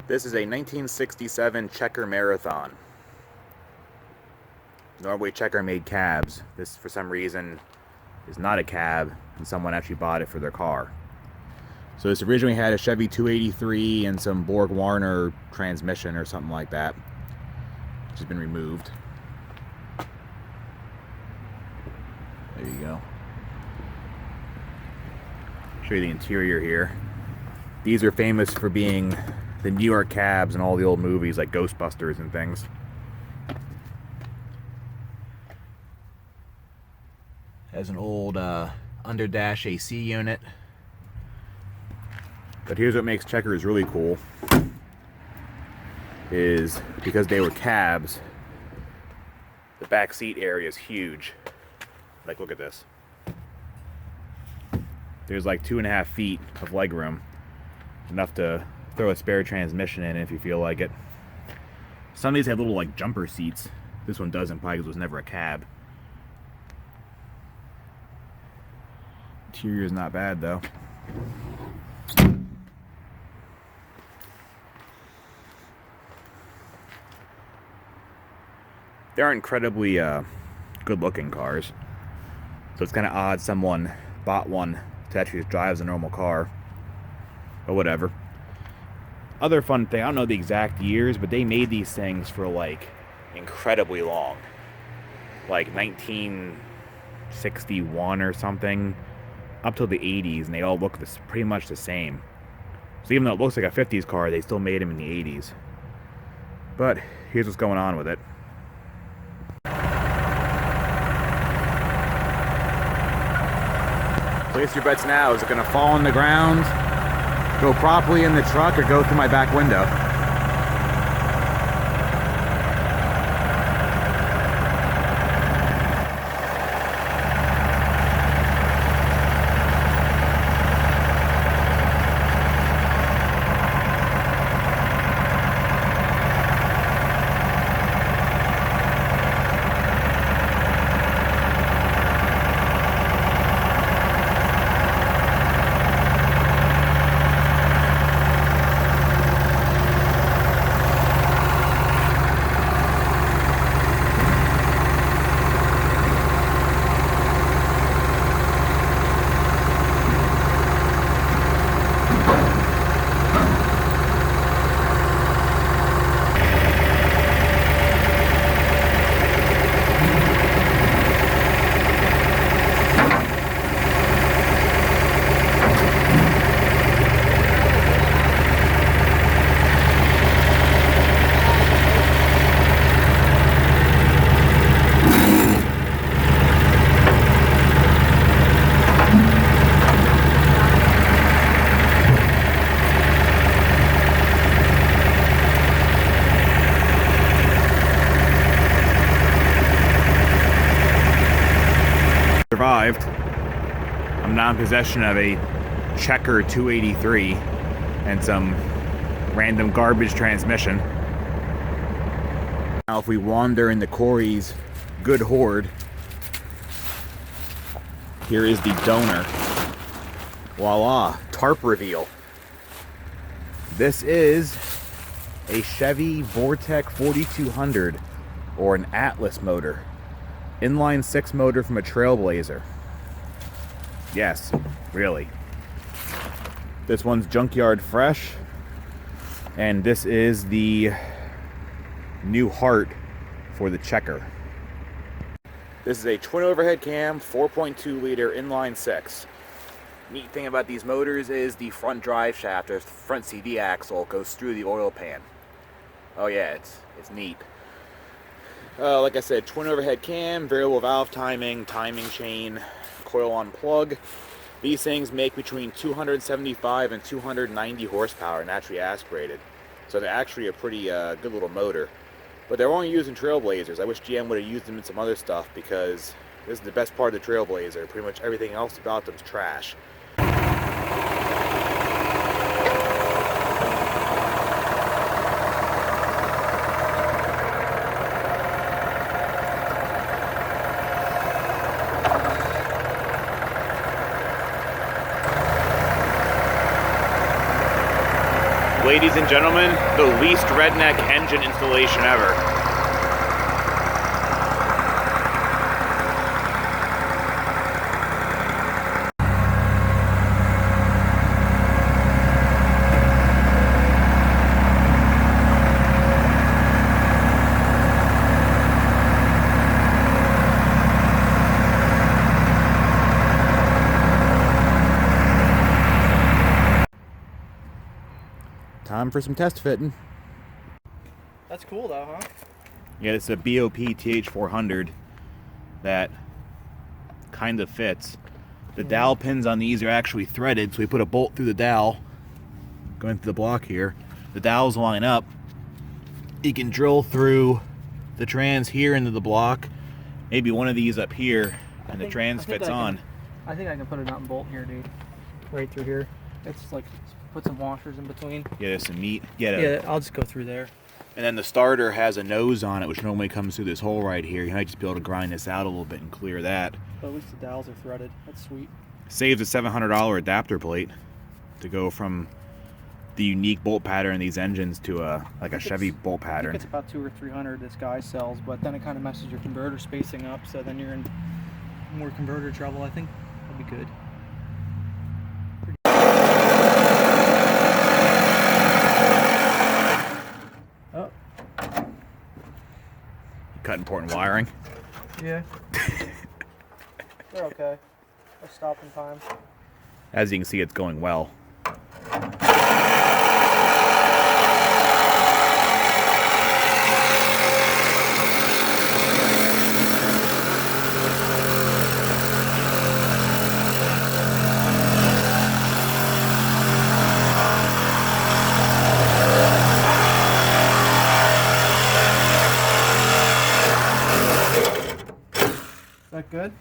This is a 1967 Checker Marathon. Norway Checker made cabs. This, for some reason, is not a cab, and someone actually bought it for their car. So this originally had a Chevy 283 and some Borg-Warner transmission or something like that, which has been removed. There you go. Show you the interior here. These are famous for being the New York cabs in all the old movies like Ghostbusters and things. Has an old underdash AC unit. But here's what makes Checkers really cool, is because they were cabs, the back seat area is huge. Like, look at this. There's like 2.5 feet of legroom, enough to throw a spare transmission in if you feel like it. Some of these have little like jumper seats. This one doesn't, probably because it was never a cab. Interior is not bad though. They are incredibly good looking cars. So it's kind of odd someone bought one to actually just drive as a normal car. But whatever. Other fun thing, I don't know the exact years, but they made these things for like incredibly long. Like 1961 or something, up till the 80s, and they all look pretty much the same. So even though it looks like a 50s car, they still made them in the 80s. But here's what's going on with it. Place your bets now. Is it going to fall on the ground, go properly in the truck, or go through my back window? Survived. I'm now in possession of a Checker 283 and some random garbage transmission. Now if we wander into Corey's good hoard, here is the donor. Voila, tarp reveal. This is a Chevy Vortec 4200, or an Atlas motor. Inline 6 motor from a Trailblazer. Yes, really. This one's junkyard fresh, and this is the new heart for the Checker. This is a twin overhead cam, 4.2 liter inline 6. Neat thing about these motors is the front drive shaft, or front CD axle, goes through the oil pan. Oh yeah, it's neat. Like I said, twin overhead cam, variable valve timing, timing chain, coil on plug. These things make between 275 and 290 horsepower, naturally aspirated. So they're actually a pretty good little motor. But they're only used in Trailblazers. I wish GM would have used them in some other stuff, because this is the best part of the Trailblazer. Pretty much everything else about them is trash. ladies and gentlemen, the least redneck engine installation ever. Time for some test fitting. That's cool though, huh? Yeah, it's a BOP TH400 that kind of fits. The dowel pins on these are actually threaded, so we put a bolt through the dowel going through the block here. The dowels line up. You can drill through the trans here into the block, maybe one of these up here, and the trans fits on. I think I can put a nut and bolt here, dude. Right through here. It's like, put some washers in between. Yeah, there's some meat. Yeah, I'll just go through there. And then the starter has a nose on it, which normally comes through this hole right here. You might just be able to grind this out a little bit and clear that. But at least the dowels are threaded. That's sweet. Saves a $700 adapter plate to go from the unique bolt pattern in these engines to a Chevy bolt pattern. I think it's about $200 or $300 this guy sells, but then it kind of messes your converter spacing up, so then you're in more converter trouble. I think that'd be good. Oh. Cut important wiring. Yeah. They're okay. I'll stop in time. As you can see, it's going well. Is that good?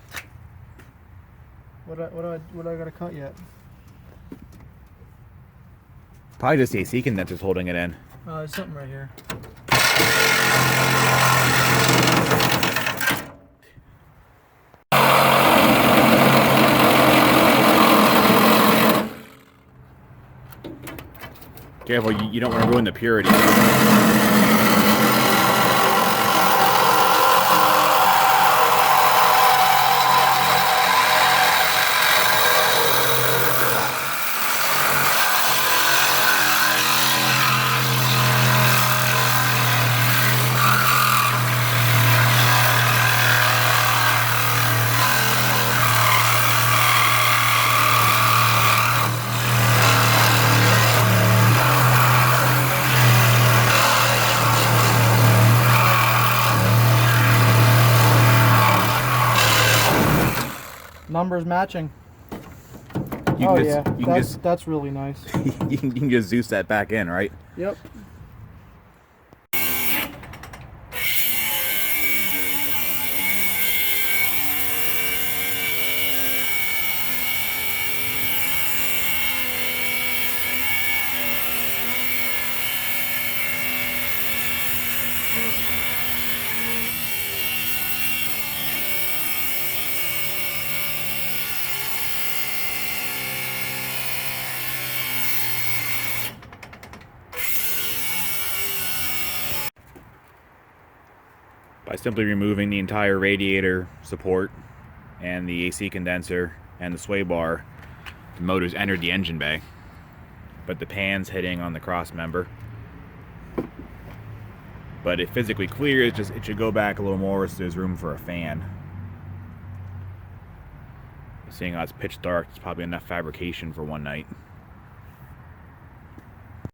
What do I gotta cut yet? Probably just the AC condenser's holding it in. There's something right here. Careful, you don't want to ruin the purity. Numbers matching. That's really nice. you can just Zeus that back in, right? Yep. By simply removing the entire radiator support and the AC condenser and the sway bar, the motor's entered the engine bay, but the pan's hitting on the cross member. But it physically clears, it should go back a little more so there's room for a fan. Seeing how it's pitch dark, it's probably enough fabrication for one night.